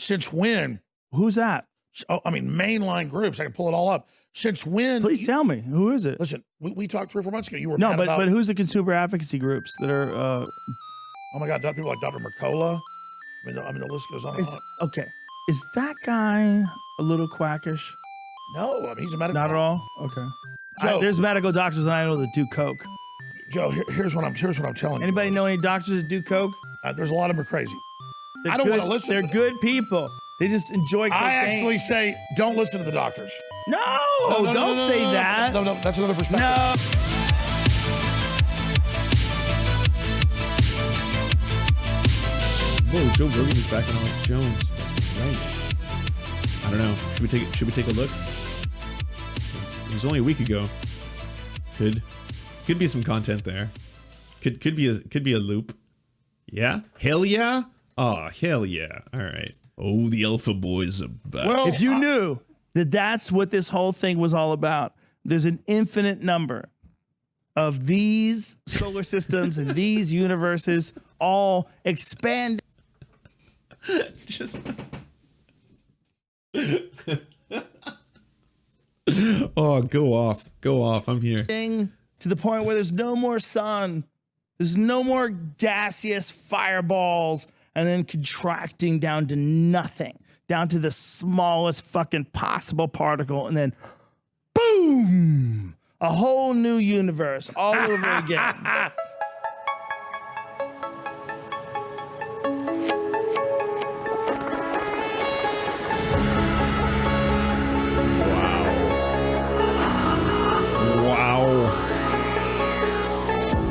since when? Who's that? Oh, I mean, mainline groups. I can pull it all up. Since when? Please tell me. Who is it? Listen, we talked 3 or 4 months ago. You were no, mad but about, but who's the consumer advocacy groups that are? Oh my God, people like Dr. Mercola. I mean, the list goes on and on. Okay, is that guy a little quackish? No, I mean, he's a medical. Not at all. Okay. Joe, There's medical doctors that I know that do coke. Joe, here's what I'm telling you. Anybody know any doctors that do coke? There's a lot of them are crazy. They're I don't good- want to listen. They're good people. They just enjoy cocaine. I actually say, don't listen to the doctors. No, No, don't say that. No, that's another perspective. No. Whoa, Joe Rogan is back on Alex Jones. That's right. I don't know. Should we take a look? It was only a week ago. Could be some content there. Could be a loop. Yeah? Hell yeah? Oh, hell yeah. All right. Oh, the alpha boys are back. Well, If you knew that that's what this whole thing was all about, there's an infinite number of these solar systems and these universes all expand. Just oh, go off. I'm here. To the point where there's no more sun, there's no more gaseous fireballs, and then contracting down to nothing, down to the smallest fucking possible particle, and then boom, a whole new universe all over again.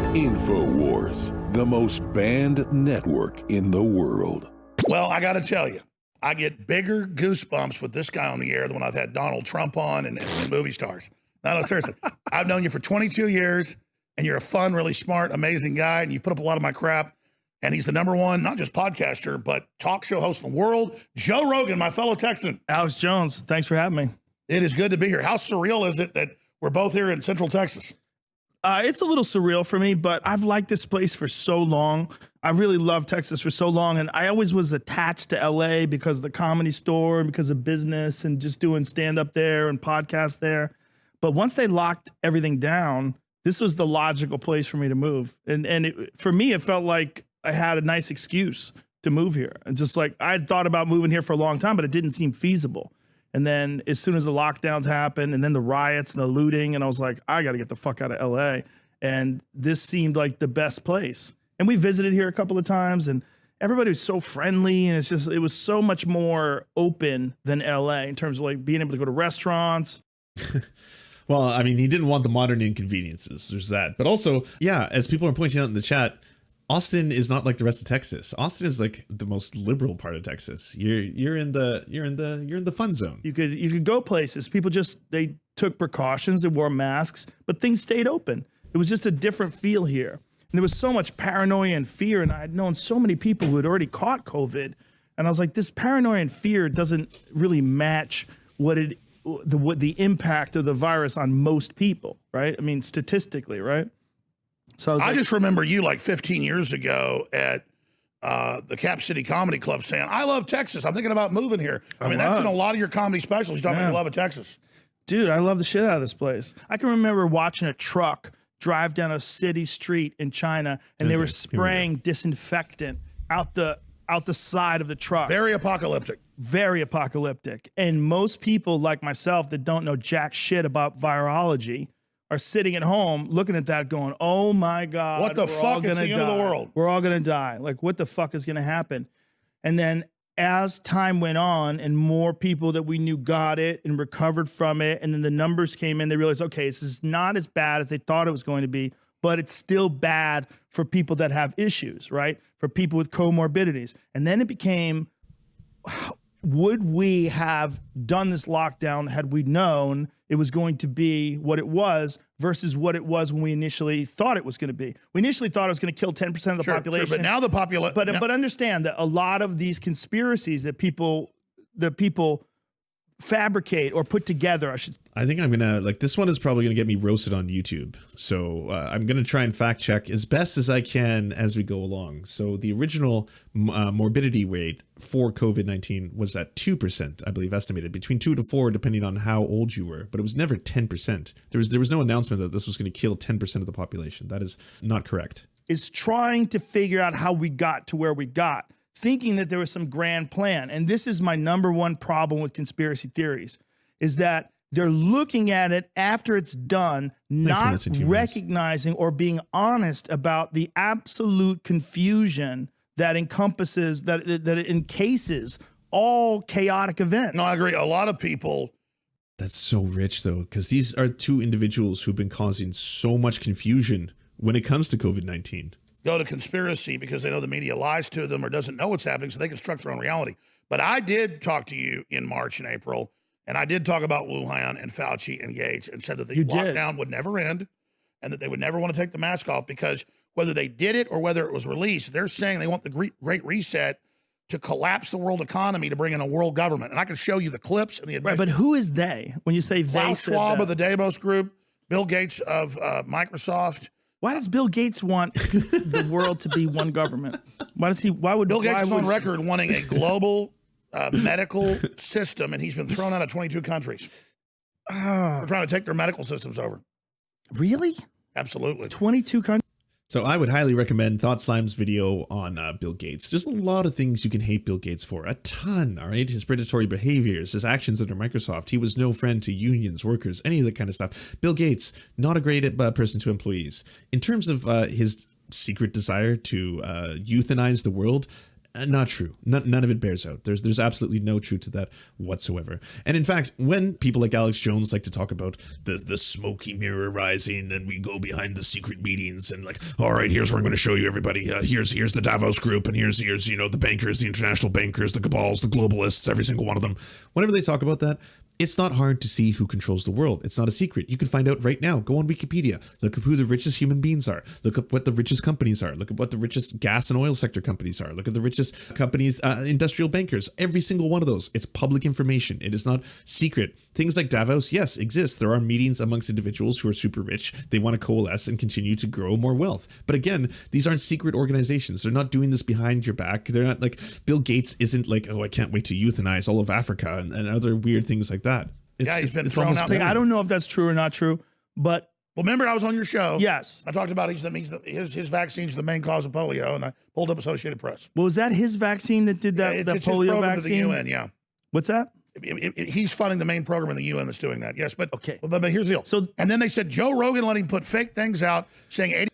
InfoWars, the most banned network in the world. Well, I got to tell you, I get bigger goosebumps with this guy on the air than when I've had Donald Trump on and movie stars. No, seriously. I've known you for 22 years, and you're a fun, really smart, amazing guy, and you put up a lot of my crap. And he's the #1, not just podcaster, but talk show host in the world. Joe Rogan, my fellow Texan. Alex Jones, thanks for having me. It is good to be here. How surreal is it that we're both here in Central Texas? It's a little surreal for me, but I've liked this place for so long. I really loved Texas for so long, and I always was attached to LA because of the Comedy Store and because of business and just doing stand-up there and podcast there. But once they locked everything down, this was the logical place for me to move. And for me, it felt like I had a nice excuse to move here. And just like I had thought about moving here for a long time, but it didn't seem feasible. And then as soon as the lockdowns happened and then the riots and the looting, and I was like, I got to get the fuck out of LA. And this seemed like the best place. And we visited here a couple of times and everybody was so friendly. And it was so much more open than LA in terms of like being able to go to restaurants. Well, I mean, he didn't want the modern inconveniences. There's that. But also, yeah, as people are pointing out in the chat, Austin is not like the rest of Texas. Austin is like the most liberal part of Texas. You're in the fun zone. You could go places. People they took precautions, they wore masks, but things stayed open. It was just a different feel here. And there was so much paranoia and fear, and I had known so many people who had already caught COVID, and I was like, this paranoia and fear doesn't really match what the impact of the virus on most people, right? I mean, statistically, right? So I just remember you like 15 years ago at the Cap City Comedy Club saying, I love Texas. I'm thinking about moving here. I mean, that's in a lot of your comedy specials. You talk about your love of Texas. Dude, I love the shit out of this place. I can remember watching a truck drive down a city street in China, and they were spraying disinfectant out the side of the truck. Very apocalyptic. Very apocalyptic. And most people like myself that don't know jack shit about virology are sitting at home looking at that going, oh my God. What the fuck? It's the end of the world. We're all going to die. Like, what the fuck is going to happen? And then as time went on and more people that we knew got it and recovered from it, and then the numbers came in, they realized, okay, this is not as bad as they thought it was going to be, but it's still bad for people that have issues, right? For people with comorbidities. And then it became, would we have done this lockdown had we known it was going to be what it was versus what it was when we initially thought it was going to be? We initially thought it was going to kill 10% of the population. Sure, but now the population. But understand that a lot of these conspiracies that people fabricate or put together. I think I'm gonna this one is probably gonna get me roasted on YouTube. So I'm gonna try and fact check as best as I can as we go along. So the original morbidity rate for COVID-19 was at 2%, I believe, estimated between 2 to 4, depending on how old you were. But it was never 10%. There was no announcement that this was going to kill 10% of the population. That is not correct. Is trying to figure out how we got to where we got, thinking that there was some grand plan. And this is my number one problem with conspiracy theories, is that they're looking at it after it's done, not recognizing or being honest about the absolute confusion that encompasses, that it encases all chaotic events. No, I agree. A lot of people. That's so rich, though, because these are two individuals who've been causing so much confusion when it comes to COVID-19. Go to conspiracy because they know the media lies to them or doesn't know what's happening, so they construct their own reality. But I did talk to you in March and April, and I did talk about Wuhan and Fauci and Gates and said that the lockdown would never end and that they would never want to take the mask off, because whether they did it or whether it was released, they're saying they want the Great Reset to collapse the world economy to bring in a world government. And I can show you the clips and the advice. Right, but who is they? When you say they, Klaus Schwab of the Davos Group, Bill Gates of Microsoft. Why does Bill Gates want the world to be one government? Why does he? Why would Bill Gates is on record wanting a global medical system, and he's been thrown out of 22 countries. We're trying to take their medical systems over. Really? Absolutely. 22 countries. So I would highly recommend Thought Slime's video on Bill Gates. There's a lot of things you can hate Bill Gates for. A ton, all right? His predatory behaviors, his actions under Microsoft. He was no friend to unions, workers, any of that kind of stuff. Bill Gates, not a great person to employees. In terms of his secret desire to euthanize the world, not true. None of it bears out. There's absolutely no truth to that whatsoever. And in fact, when people like Alex Jones like to talk about the smoky mirror rising and we go behind the secret meetings and like, all right, here's where I'm going to show you everybody. Here's the Davos group, and here's the bankers, the international bankers, the cabals, the globalists, every single one of them. Whenever they talk about that, it's not hard to see who controls the world. It's not a secret. You can find out right now. Go on Wikipedia. Look up who the richest human beings are. Look up what the richest companies are. Look at what the richest gas and oil sector companies are. Look at the richest companies, industrial bankers. Every single one of those. It's public information. It is not secret. Things like Davos, yes, exist. There are meetings amongst individuals who are super rich. They want to coalesce and continue to grow more wealth. But again, these aren't secret organizations. They're not doing this behind your back. They're not like, Bill Gates isn't like, oh, I can't wait to euthanize all of Africa and other weird things like that. He's been it's thrown almost out. Like, I don't know if that's true or not true, but Well, remember I was on your show. yes. I talked about his vaccine's the main cause of polio, and I pulled up Associated Press. Well, was that his vaccine that did that, that It's his polio program vaccine? to the UN, yeah. What's that? He's funding the main program in the UN that's doing that. Yes, but Okay. But here's the deal. So- and then they said Joe Rogan let him put fake things out saying 80.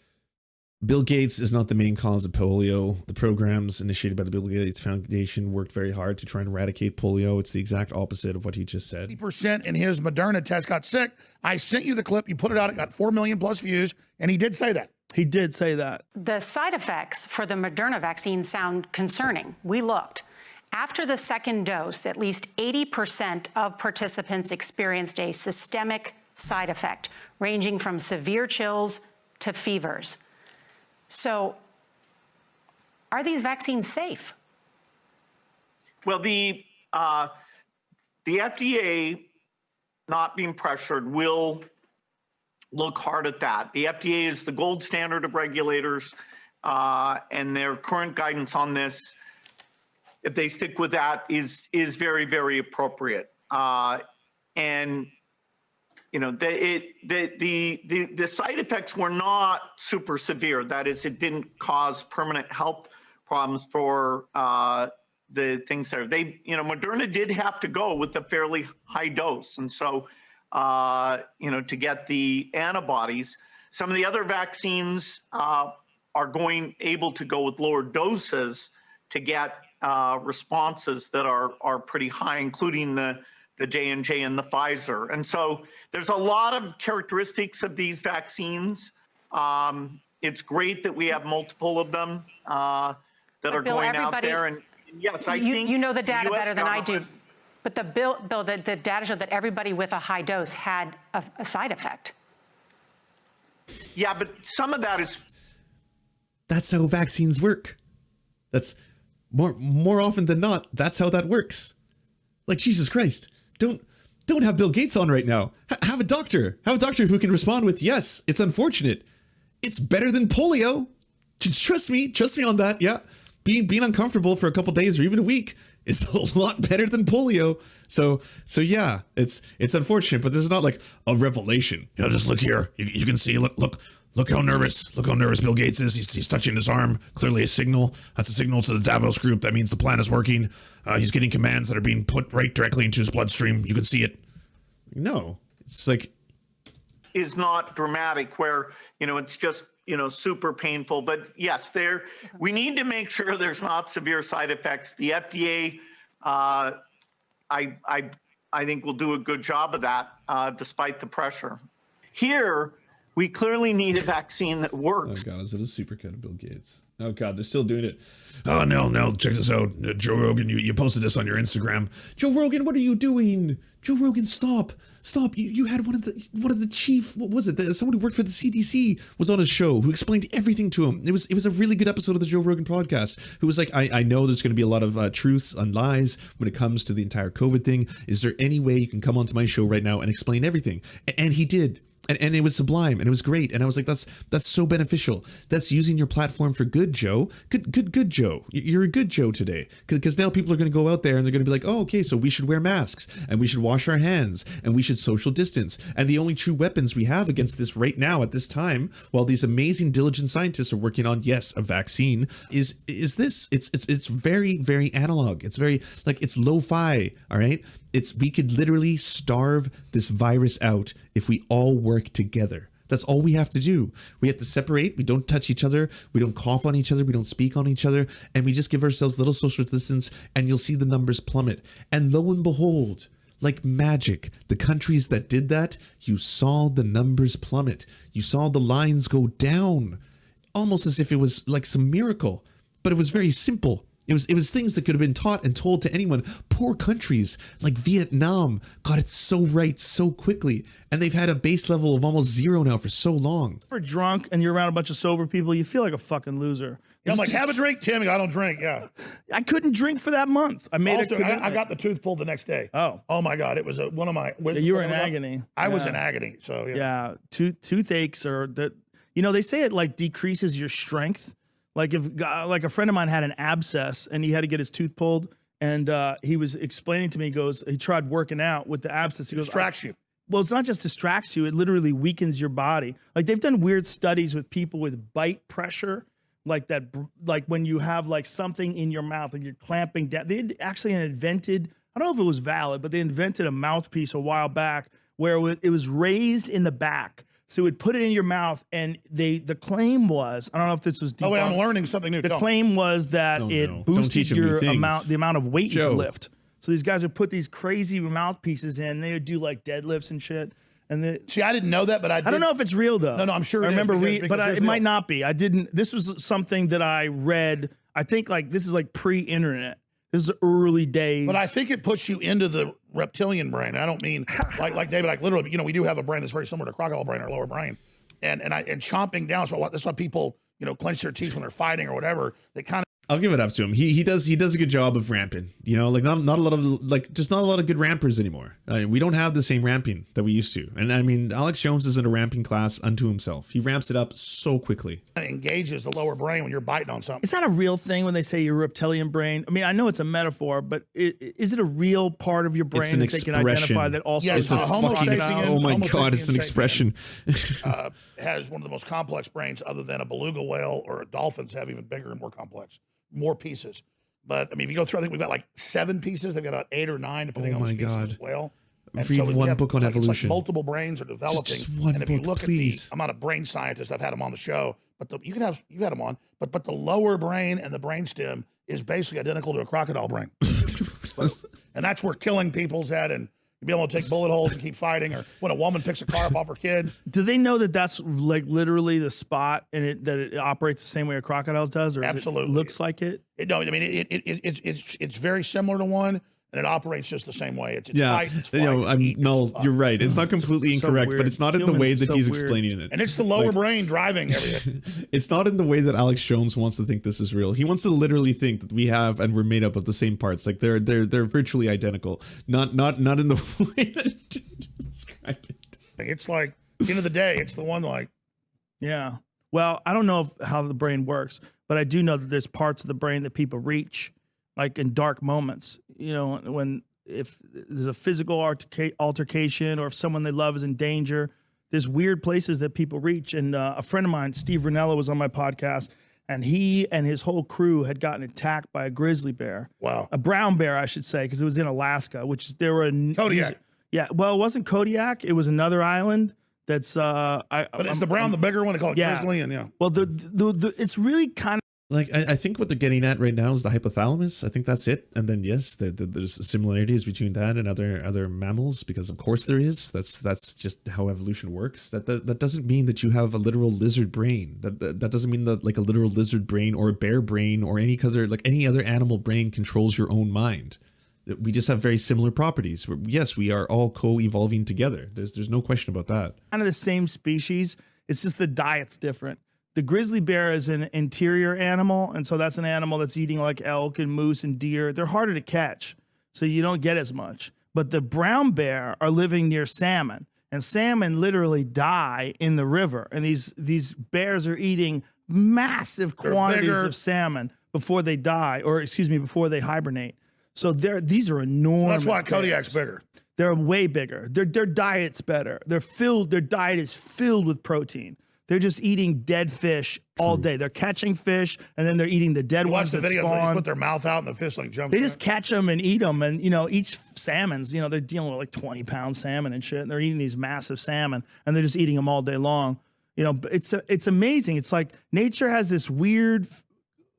Bill Gates is not the main cause of polio. The programs initiated by the Bill Gates Foundation worked very hard to try and eradicate polio. It's the exact opposite of what he just said. 80% in his Moderna test got sick. I sent you the clip. You put it out. It got 4 million plus views, and he did say that. He did say that. The side effects for the Moderna vaccine sound concerning. We looked. After the second dose, at least 80% of participants experienced a systemic side effect, ranging from severe chills to fevers. So, are these vaccines safe? Well, the FDA, not being pressured, will look hard at that. The FDA is the gold standard of regulators, and their current guidance on this, if they stick with that, is very, very appropriate. And you know, the side effects were not super severe. That is, it didn't cause permanent health problems for the things there. Moderna did have to go with a fairly high dose, and so to get the antibodies. Some of the other vaccines are able to go with lower doses to get responses that are pretty high, including the J&J and the Pfizer. And so there's a lot of characteristics of these vaccines. It's great that we have multiple of them that are Bill, going out there. And yes, I think you know the data US better than I do. government- But the data showed that everybody with a high dose had a side effect. Yeah, but some of that is That's how vaccines work. That's more often than not, that's how that works. Like, Jesus Christ. don't have Bill Gates on right now. Have a doctor. Have a doctor who can respond with, yes, it's unfortunate. It's better than polio. Trust me on that. Yeah. Being uncomfortable for a couple days or even a week is a lot better than polio. So yeah, it's unfortunate, but this is not like a revelation. You know, just look here. You can see, look how nervous. Look how nervous Bill Gates is. He's touching his arm. Clearly a signal. That's a signal to the Davos group. That means the plan is working. He's getting commands that are being put right directly into his bloodstream. You can see it. No, it's like, is not dramatic where, it's just, super painful. But yes, we need to make sure there's not severe side effects. The FDA, I think will do a good job of that, despite the pressure. Here, we clearly need a vaccine that works. Oh God, is it a supercut of Bill Gates? Oh God, they're still doing it. Oh no, check this out. Joe Rogan, you posted this on your Instagram. Joe Rogan, what are you doing? Joe Rogan, stop. You had one of the chief, what was it? Someone who worked for the CDC was on his show who explained everything to him. It was a really good episode of the Joe Rogan podcast, who was like, I know there's going to be a lot of truths and lies when it comes to the entire COVID thing. Is there any way you can come onto my show right now and explain everything? And he did. And it was sublime and it was great. And I was like, that's so beneficial. That's using your platform for good, Joe. Good, Joe. You're a good Joe today. Because now people are going to go out there and they're going to be like, oh, okay, so we should wear masks and we should wash our hands and we should social distance. And the only true weapons we have against this right now at this time, while these amazing diligent scientists are working on, yes, a vaccine, is this. It's very, very analog. It's very like it's lo-fi. All right. We could literally starve this virus out if we all work together. That's all we have to do. We have to separate. We don't touch each other. We don't cough on each other. We don't speak on each other. And we just give ourselves little social distance and you'll see the numbers plummet. And lo and behold, like magic, the countries that did that, you saw the numbers plummet. You saw the lines go down, almost as if it was like some miracle. But it was very simple. It was things that could have been taught and told to anyone. Poor countries like Vietnam got it so right so quickly. And they've had a base level of almost zero now for so long. If you're drunk and you're around a bunch of sober people, you feel like a fucking loser. Yeah, I'm like, have a drink, Tim. I don't drink. Yeah. I couldn't drink for that month. I made also, I got the tooth pulled the next day. Oh my God. It was one of my. Yeah, you were in agony. I was in agony. So yeah. Toothaches are that. They say it like decreases your strength. Like if a friend of mine had an abscess and he had to get his tooth pulled, and he was explaining to me, he tried working out with the abscess. He goes, distracts you. Well, it's not just distracts you; it literally weakens your body. Like they've done weird studies with people with bite pressure, like that, like when you have like something in your mouth, like you're clamping down. They actually invented. I don't know if it was valid, but they invented a mouthpiece a while back where it was raised in the back. So it would put it in your mouth, and the claim was, I don't know if this was debunked. Oh wait, I'm learning something new. The claim was that it boosted the amount of weight you could lift. So these guys would put these crazy mouthpieces in. They would do like deadlifts and shit. And see, I didn't know that, but I don't know if it's real though. No, I'm sure. I remember reading, but it might not be. I didn't. This was something that I read. I think like this is like pre-internet. This is early days. But I think it puts you into the reptilian brain. I don't mean like David, like literally, we do have a brain that's very similar to crocodile brain, our lower brain. And chomping down. So that's why people, clench their teeth when they're fighting or whatever. They kind of. I'll give it up to him. He does a good job of ramping. Like not a lot of just not a lot of good rampers anymore. We don't have the same ramping that we used to. And I mean, Alex Jones is in a ramping class unto himself. He ramps it up so quickly. It engages the lower brain when you're biting on something. Is that a real thing when they say your reptilian brain? I mean, I know it's a metaphor, but is it a real part of your brain that they can identify that also? Yeah, it's a fucking. Oh my God! It's an expression. Has one of the most complex brains, other than a beluga whale or dolphins have even bigger and more complex. More pieces. But I mean, if you go through, I think we've got like 7 pieces. They've got about 8 or 9, depending on the species as well. Read one book on evolution. It's like multiple brains are developing. Just one and if book, you look please. I'm not a brain scientist. I've had them on the show, but you've had them on. But the lower brain and the brainstem is basically identical to a crocodile brain, and that's where killing people's at and. Be able to take bullet holes and keep fighting, or when a woman picks a car up off her kid. Do they know that that's like literally the spot and that it operates the same way a crocodile does, or absolutely it looks like it? No, I mean it's very similar to one. and it operates just the same way. It's Yeah, fight, it's flight, it's eat, no, it's fuck. you're right. It's not completely So incorrect, weird. but it's not in the Humans way are that so he's weird. explaining it. And it's the lower Like, brain driving everything. it's not in the way that Alex Jones wants to think this is real. He wants to literally think that we have and we're made up of the same parts. Like they're virtually identical. Not in the way that you describe it. It's like, at the end of the day, it's the one like, Yeah. Well, I don't know how the brain works, but I do know that there's parts of the brain that people reach, like in dark moments. You know, if there's a physical altercation or if someone they love is in danger, there's weird places that people reach. And a friend of mine, Steve Ranella, was on my podcast, and he and his whole crew had gotten attacked by a grizzly bear. wow. A brown bear, I should say, because it was in Alaska, which is, there were Kodiak. Yeah, well, it wasn't Kodiak. It was another island. That's But it's the brown, the bigger one. They call it Yeah. grizzly, and well, the it's really kind of. Like I think what they're getting at right now is the hypothalamus. I think that's it. And then yes, there's similarities between that and other mammals, because of course there is. That's just how evolution works. That doesn't mean that you have a literal lizard brain. That doesn't mean that like a literal lizard brain or a bear brain or any other animal brain controls your own mind. We just have very similar properties. Yes, we are all co-evolving together. There's no question about that. Kind of the same species. It's just the diet's different. The grizzly bear is an interior animal, and so that's an animal that's eating like elk and moose and deer. They're harder to catch, so you don't get as much. But the brown bear are living near salmon, and salmon literally die in the river. And these bears are eating massive quantities bigger. of salmon before they die, or excuse me, before they hibernate. So these are enormous. that's why Kodiak's bears. bigger. They're way bigger. Their diet's better. Their diet is filled with protein. They're just eating dead fish all day. They're catching fish, and then they're eating the dead You watch ones the that videos where they spawn. put their mouth out and the fish like jumps. They just out. catch them and eat them. And, each salmon's, they're dealing with like 20-pound salmon and shit. And they're eating these massive salmon, and they're just eating them all day long. But it's amazing. It's like nature has this weird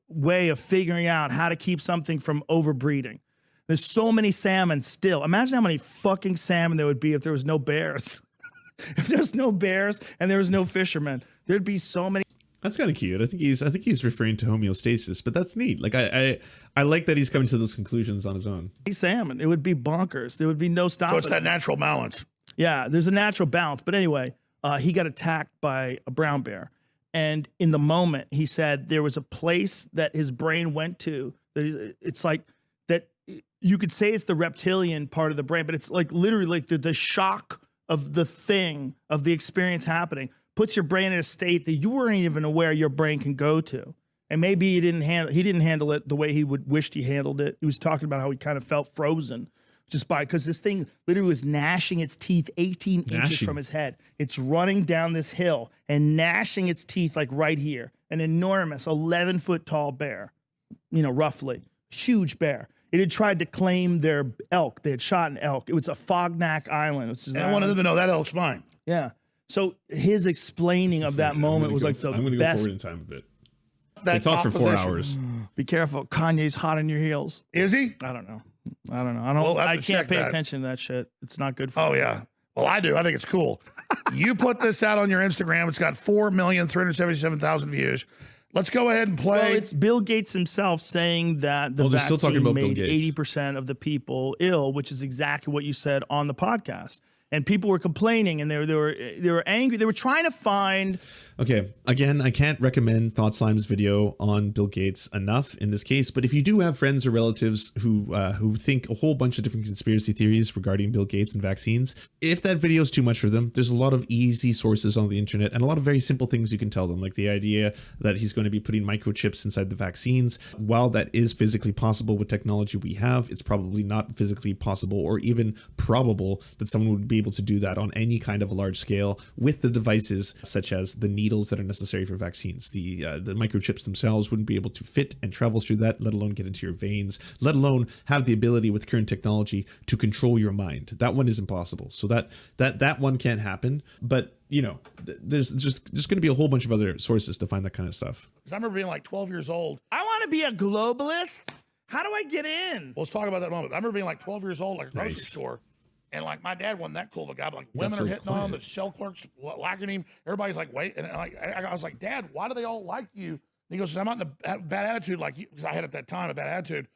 way of figuring out how to keep something from overbreeding. There's so many salmon still. Imagine how many fucking salmon there would be if there was no bears. If there's no bears and there was no fishermen, there'd be so many. That's kind of cute. I think he's referring to homeostasis, but that's neat. Like I like that he's coming to those conclusions on his own. Salmon. It would be bonkers. There would be no stopping. So it's that natural balance. Yeah, there's a natural balance. But anyway, he got attacked by a brown bear. And in the moment, he said there was a place that his brain went to. It's like that you could say it's the reptilian part of the brain, but it's like literally like the shock of the experience happening puts your brain in a state that you weren't even aware your brain can go to. And maybe he didn't handle it the way he wished he handled it. He was talking about how he kind of felt frozen because this thing literally was gnashing its teeth 18 inches from his head. It's running down this hill and gnashing its teeth like right here. An enormous 11-foot tall bear, roughly. Huge bear. It had tried to claim their elk. They had shot an elk. It was a Fognak Island. Which is And I wanted them to know that elk's mine. Yeah. So his explaining of that moment was like the I'm going to go best. forward in time a bit. That They talked for 4 opposition. hours. Be careful. Kanye's hot on your heels. Is he? I don't know. We'll have I to can't check pay that. attention to that shit. It's not good for Oh me. yeah. Well, I do. I think it's cool. You put this out on your Instagram. It's got 4,377,000 views. Let's go ahead and play. Well, it's Bill Gates himself saying that the Oh, they're still talking vaccine about Bill made Gates. 80% of the people ill, which is exactly what you said on the podcast. And people were complaining, and they were angry. They were trying to find. Okay, again, I can't recommend Thought Slime's video on Bill Gates enough in this case, but if you do have friends or relatives who think a whole bunch of different conspiracy theories regarding Bill Gates and vaccines, if that video is too much for them, there's a lot of easy sources on the internet and a lot of very simple things you can tell them, like the idea that he's going to be putting microchips inside the vaccines. While that is physically possible with technology we have, it's probably not physically possible or even probable that someone would be able to do that on any kind of a large scale with the devices such as the needles that are necessary for vaccines. The microchips themselves wouldn't be able to fit and travel through that, let alone get into your veins, let alone have the ability with current technology to control your mind. That one is impossible. So that one can't happen. But there's going to be a whole bunch of other sources to find that kind of stuff. Because I remember being like 12 years old. I want to be a globalist. How do I get in? Well, let's talk about that in a moment. I remember being like 12 years old, like a grocery Nice. store. And like my dad wasn't that cool of a guy, but like women so are hitting quiet. on, the shell clerks liking him. Everybody's like, wait. And I was like, Dad, why do they all like you? And he goes, I'm not in a bad attitude like you, because I had at that time a bad attitude.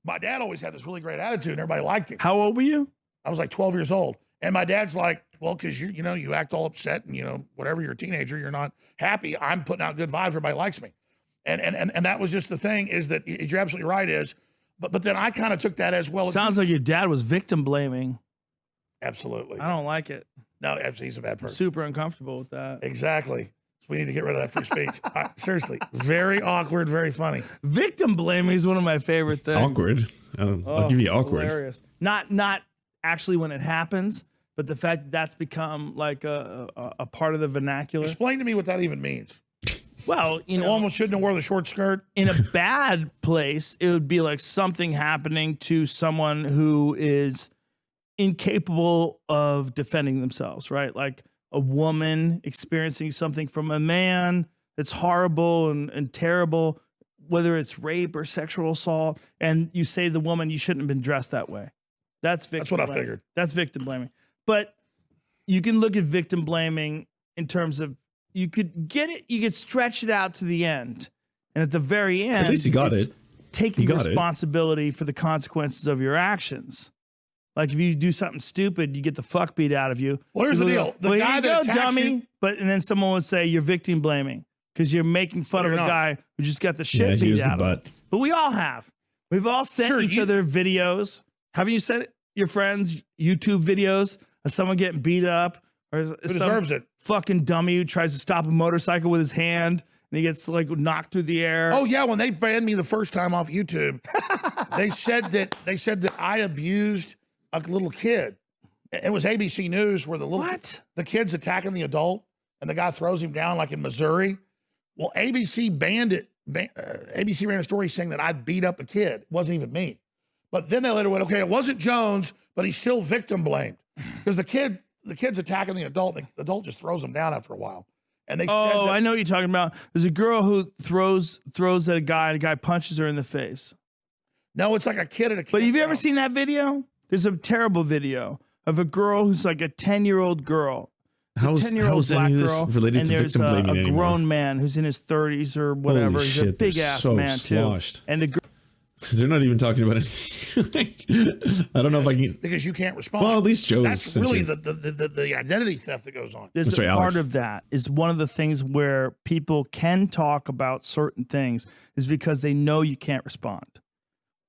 My dad always had this really great attitude and everybody liked him. How old were you? I was like 12 years old. And my dad's like, well, because you act all upset and, whatever, you're a teenager, you're not happy. I'm putting out good vibes. Everybody likes me. And that was just the thing is that you're absolutely right but then I kind of took that as well. Sounds like your dad was victim blaming. Absolutely. I don't like it. No, he's a bad person. Super uncomfortable with that. Exactly. So we need to get rid of that free speech. Seriously, very awkward, very funny. Victim blaming is one of my favorite things. Awkward. I'll give you awkward. Hilarious. Not actually when it happens, but the fact that that's become like a part of the vernacular. Explain to me what that even means. Well, The woman shouldn't have worn the short skirt. In a bad place, it would be like something happening to someone who is incapable of defending themselves, right? Like a woman experiencing something from a man that's horrible and terrible, whether it's rape or sexual assault, and you say the woman, you shouldn't have been dressed that way. That's what I blaming. figured. That's victim blaming. But you can look at victim blaming in terms of you could stretch it out to the end. And at the very end, At least you got it. Taking You got it. responsibility for the consequences of your actions. Like if you do something stupid, you get the fuck beat out of you. Well, here's the deal. The Well, guy here you that go, attacks dummy. you- And then someone would say you're victim blaming because you're making fun of You're a not. guy who just got the Yeah, shit beat here's the out of him. butt. But we all have. We've all sent Sure, each other videos. Haven't you sent your friends YouTube videos of someone getting beat up? Or Who deserves it? Fucking dummy who tries to stop a motorcycle with his hand and he gets like knocked through the air. Oh yeah, when they banned me the first time off YouTube, they said that I abused a little kid. It was ABC News where the kid's attacking the adult and the guy throws him down like in Missouri. Well, ABC banned it. ABC ran a story saying that I beat up a kid. It wasn't even me. But then they later went, okay, it wasn't Jones, but he's still victim blamed because the kid's attacking the adult. The adult just throws him down after a while. And they said, I know what you're talking about. There's a girl who throws at a guy and a guy punches her in the face. no, it's like a kid at a. But have you ever seen that video? There's a terrible video of a girl who's like a 10-year-old girl. It's How a is 10-year-old black any of this girl, related and to there's victim blaming a anymore? grown man who's in his 30s or whatever. Holy He's shit, a big they're ass so man sloshed. too. And the girl. They're not even talking about it. I don't know if I can. Because you can't respond. Well, at least Joe. That's really the identity theft that goes on. There's That's a right, part Alex. of that is one of the things where people can talk about certain things is because they know you can't respond.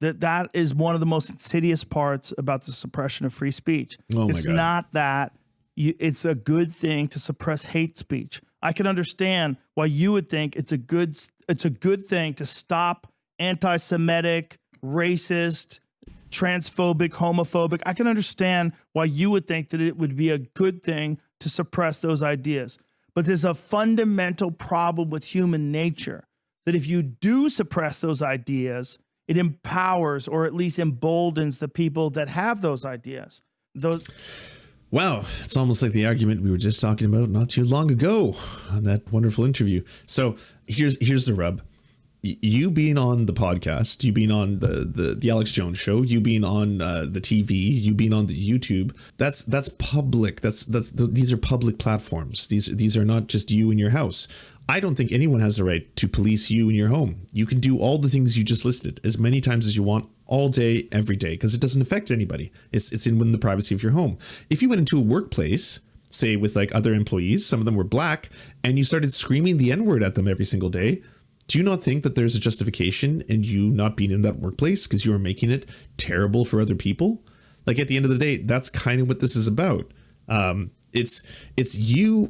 That is one of the most insidious parts about the suppression of free speech. Oh my It's God. not that it's a good thing to suppress hate speech. I can understand why you would think it's a good thing to stop anti-Semitic, racist, transphobic, homophobic. I can understand why you would think that it would be a good thing to suppress those ideas. But there's a fundamental problem with human nature that if you do suppress those ideas, it empowers or at least emboldens the people that have those ideas. Wow, it's almost like the argument we were just talking about not too long ago on that wonderful interview. So here's the rub. You being on the podcast, you being on the Alex Jones show, you being on the TV, you being on the YouTube, that's public. These are public platforms. These are not just you in your house. I don't think anyone has the right to police you in your home. You can do all the things you just listed as many times as you want, all day, every day, because it doesn't affect anybody. It's in the privacy of your home. If you went into a workplace, say with like other employees, some of them were black, and you started screaming the N-word at them every single day, do you not think that there's a justification in you not being in that workplace because you are making it terrible for other people? Like at the end of the day, that's kind of what this is about. It's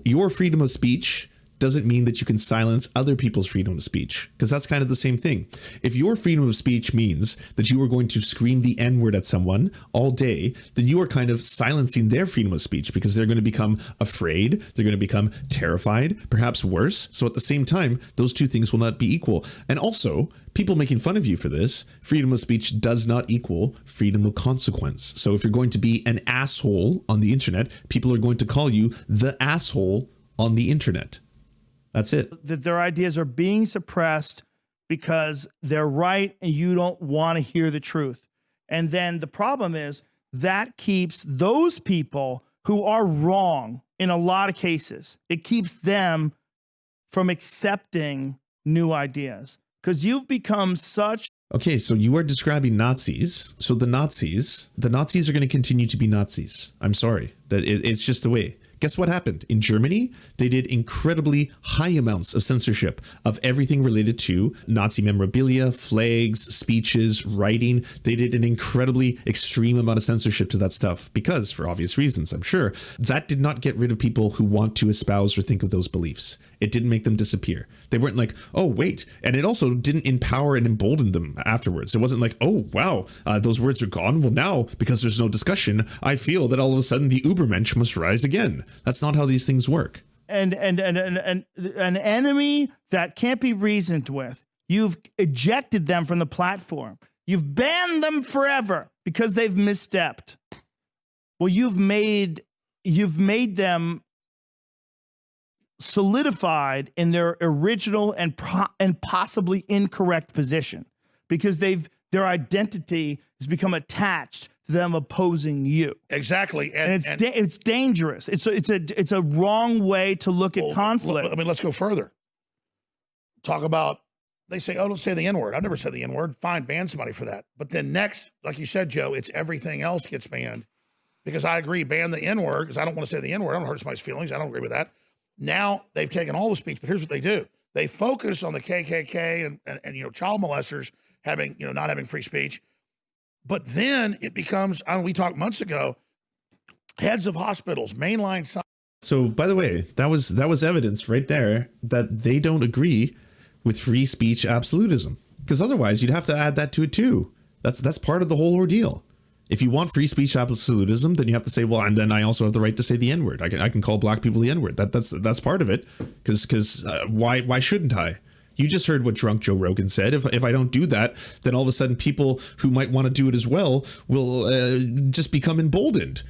your freedom of speech doesn't mean that you can silence other people's freedom of speech, because that's kind of the same thing. If your freedom of speech means that you are going to scream the N-word at someone all day, then you are kind of silencing their freedom of speech because they're going to become afraid. They're going to become terrified, perhaps worse. So at the same time, those two things will not be equal. And also, people making fun of you for this, freedom of speech does not equal freedom of consequence. So if you're going to be an asshole on the internet, people are going to call you the asshole on the internet. That's it. That their ideas are being suppressed because they're right and you don't want to hear the truth. And then the problem is that keeps those people who are wrong in a lot of cases, it keeps them from accepting new ideas because you've become such Okay, so you are describing Nazis. So the Nazis are going to continue to be Nazis. I'm sorry. It's just the way. Guess what happened? In Germany, they did incredibly high amounts of censorship of everything related to Nazi memorabilia, flags, speeches, writing. They did an incredibly extreme amount of censorship to that stuff because, for obvious reasons, I'm sure, that did not get rid of people who want to espouse or think of those beliefs. It didn't make them disappear. They weren't like, oh, wait. And it also didn't empower and embolden them afterwards. It wasn't like, oh, wow, those words are gone. Well, now, because there's no discussion, I feel that all of a sudden the Ubermensch must rise again. That's not how these things work. And an enemy that can't be reasoned with, you've ejected them from the platform. You've banned them forever because they've misstepped. Well, you've made them solidified in their original and possibly incorrect position because their identity has become attached to them opposing you. Exactly, and it's dangerous. It's a wrong way to look at conflict. I mean, let's go further. Talk about, they say, oh, don't say the N-word. I've never said the N-word. Fine, ban somebody for that. But then next, like you said, Joe, it's everything else gets banned. Because I agree, ban the N-word, because I don't want to say the N-word. I don't hurt somebody's feelings. I don't agree with that. Now they've taken all the speech, but here's what they do. They focus on the KKK and child molesters having, not having free speech. But then it becomes, we talked months ago, heads of hospitals, mainline science. So, by the way, that was evidence right there that they don't agree with free speech absolutism. Because otherwise, you'd have to add that to it too. That's part of the whole ordeal. If you want free speech absolutism, then you have to say, well, and then I also have the right to say the N-word. I can call black people the N-word. That's part of it. Because why shouldn't I? You just heard what drunk Joe Rogan said. If I don't do that, then all of a sudden people who might want to do it as well will just become emboldened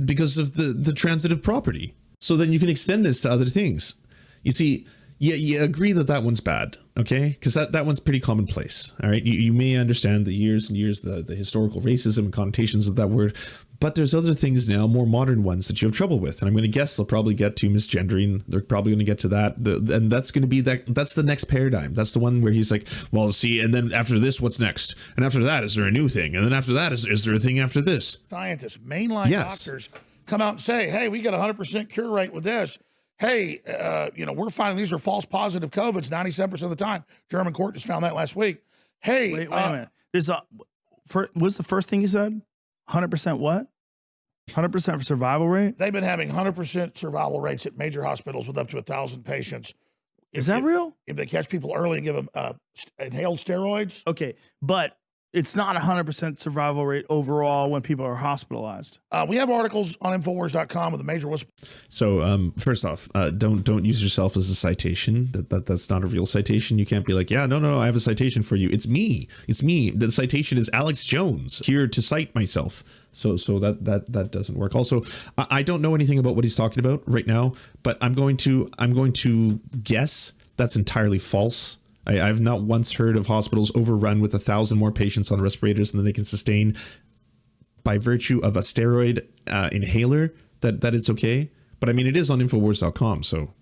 because of the transitive property. So then you can extend this to other things. You see, you agree that one's bad, okay? Because that one's pretty commonplace, all right? You may understand the years and years, the historical racism and connotations of that word, but there's other things now, more modern ones that you have trouble with. And I'm going to guess they'll probably get to misgendering. They're probably going to get to that. And that's going to be that's the next paradigm. That's the one where he's like, well, see, and then after this, what's next? And after that, is there a new thing? And then after that, is there a thing after this? Scientists, mainline doctors come out and say, hey, we got a 100% cure rate with this. Hey, we're finding these are false positive COVIDs 97% of the time. German court just found that last week. Hey, wait a minute. What's the first thing you said? 100% what? 100% for survival rate? They've been having 100% survival rates at major hospitals with up to 1,000 patients. Is that real? If they catch people early and give them inhaled steroids. Okay, but it's not 100% survival rate overall when people are hospitalized. We have articles on InfoWars.com with a major whistle. So first off, don't use yourself as a citation. That's not a real citation. You can't be like, yeah, no, I have a citation for you. It's me. The citation is Alex Jones here to cite myself. So that doesn't work. Also, I don't know anything about what he's talking about right now, but I'm going to guess that's entirely false. I've not once heard of hospitals overrun with 1,000 more patients on respirators than they can sustain by virtue of a steroid inhaler, that it's okay. But I mean, it is on InfoWars.com, so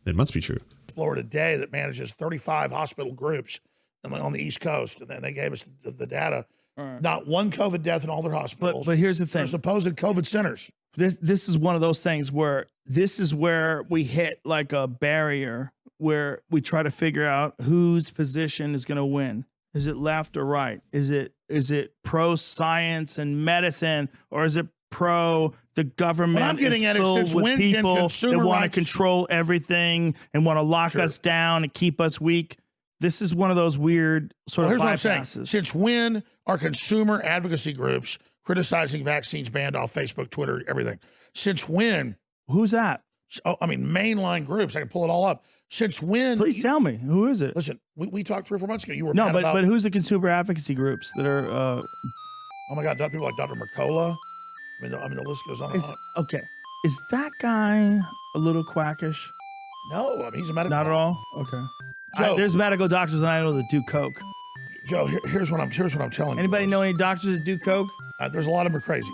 it must be true. Florida today that manages 35 hospital groups on the East Coast, and then they gave us the data. Right. Not one COVID death in all their hospitals. But here's the thing. They're supposed COVID centers. This is one of those things where this is where we hit like a barrier where we try to figure out whose position is going to win. Is it left or right? Is it pro science and medicine, or is it pro the government? What I'm getting at is, since with when people can consumer that want to rights control everything and want to lock us down and keep us weak? This is one of those weird sort of here's bypasses. What I'm saying. Since when are consumer advocacy groups criticizing vaccines banned off Facebook, Twitter, everything? Since when? Who's that? Oh, I mean, mainline groups. I can pull it all up. Since when? Please tell me. Who is it? Listen, we talked 3 or 4 months ago. You were no, but who's the consumer advocacy groups that are? Oh my God, people like Dr. Mercola. I mean, the list goes on and on. Okay, is that guy a little quackish? No, I mean, he's a medical. Not at all. Okay. Joe, there's medical doctors that I know that do coke. Joe, here's what I'm telling you. Anybody know any doctors that do coke? There's a lot of them are crazy.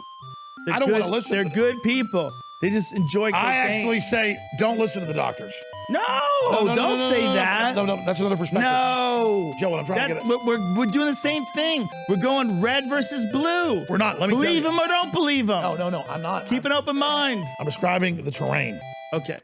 I don't want to listen. They're good people. They just enjoy cocaine. I actually say don't listen to the doctors. No, don't say that. No, that's another perspective. No. Joe, I'm trying to get it. We're doing the same thing. We're going red versus blue. We're not. Let me believe tell you. him or don't believe him. No, I'm not. Keep an open mind. I'm describing the terrain. Okay.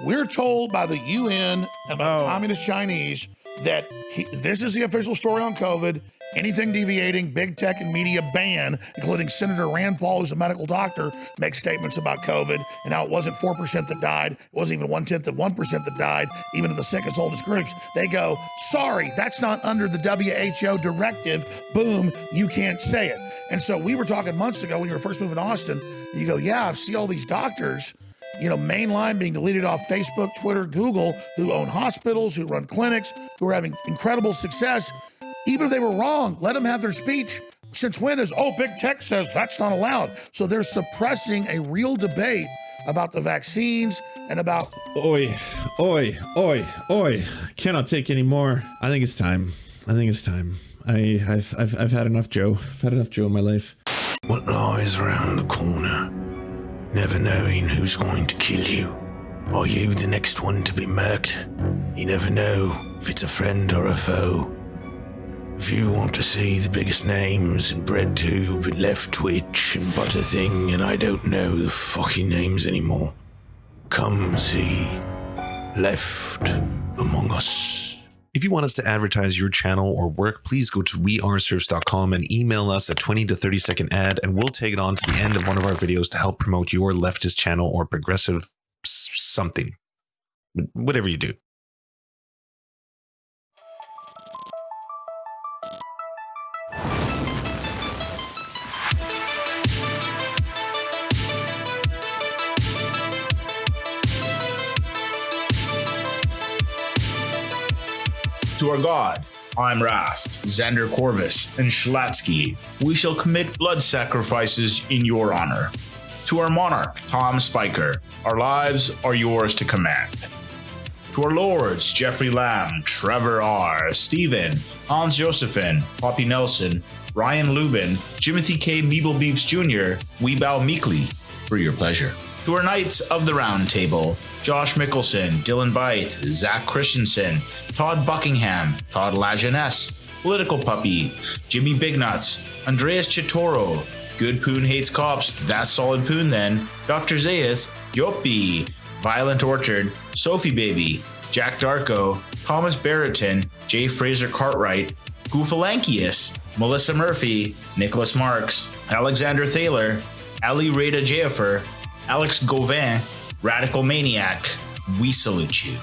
We're told by the UN and by the communist Chinese that this is the official story on COVID. Anything deviating, big tech and media ban, including Senator Rand Paul, who's a medical doctor, makes statements about COVID and how it wasn't 4% that died. It wasn't even 1/10 of 1% that died, even of the sickest, oldest groups. They go, sorry, that's not under the WHO directive. Boom, you can't say it. And so we were talking months ago when you were first moving to Austin. You go, yeah, I see all these doctors, mainline being deleted off Facebook, Twitter, Google, who own hospitals, who run clinics, who are having incredible success. Even if they were wrong, let them have their speech. Since when is, big tech says that's not allowed. So they're suppressing a real debate about the vaccines and about... Oi. Cannot take any more. I think it's time. I've had enough, Joe. I've had enough Joe in my life. What lies around the corner? Never knowing who's going to kill you. Are you the next one to be murked? You never know if it's a friend or a foe. If you want to see the biggest names in BreadTube and Left Twitch and Butterthing and I don't know the fucking names anymore, come see Left Among Us. If you want us to advertise your channel or work, please go to weareserfs.com and email us a 20 to 30 second ad, and we'll take it on to the end of one of our videos to help promote your leftist channel or progressive something. Whatever you do. To our God, I'm Rast, Xander Corvus, and Schlatsky, we shall commit blood sacrifices in your honor. To our monarch, Tom Spiker, our lives are yours to command. To our lords, Jeffrey Lamb, Trevor R., Stephen, Hans Josephine, Poppy Nelson, Ryan Lubin, Jimothy K. Meeblebeeps Jr., we bow meekly for your pleasure. To our knights of the round table, Josh Mickelson, Dylan Byth, Zach Christensen, Todd Buckingham, Todd Lajeunesse, Political Puppy, Jimmy Bignuts, Andreas Chitoro, Good Poon Hates Cops, That's Solid Poon Then, Dr. Zayas, Yoppy, Violent Orchard, Sophie Baby, Jack Darko, Thomas Barretton, J. Fraser Cartwright, Goofalankius, Melissa Murphy, Nicholas Marks, Alexander Thaler, Ali Rada Jaffer, Alex Gauvin, Radical Maniac, we salute you.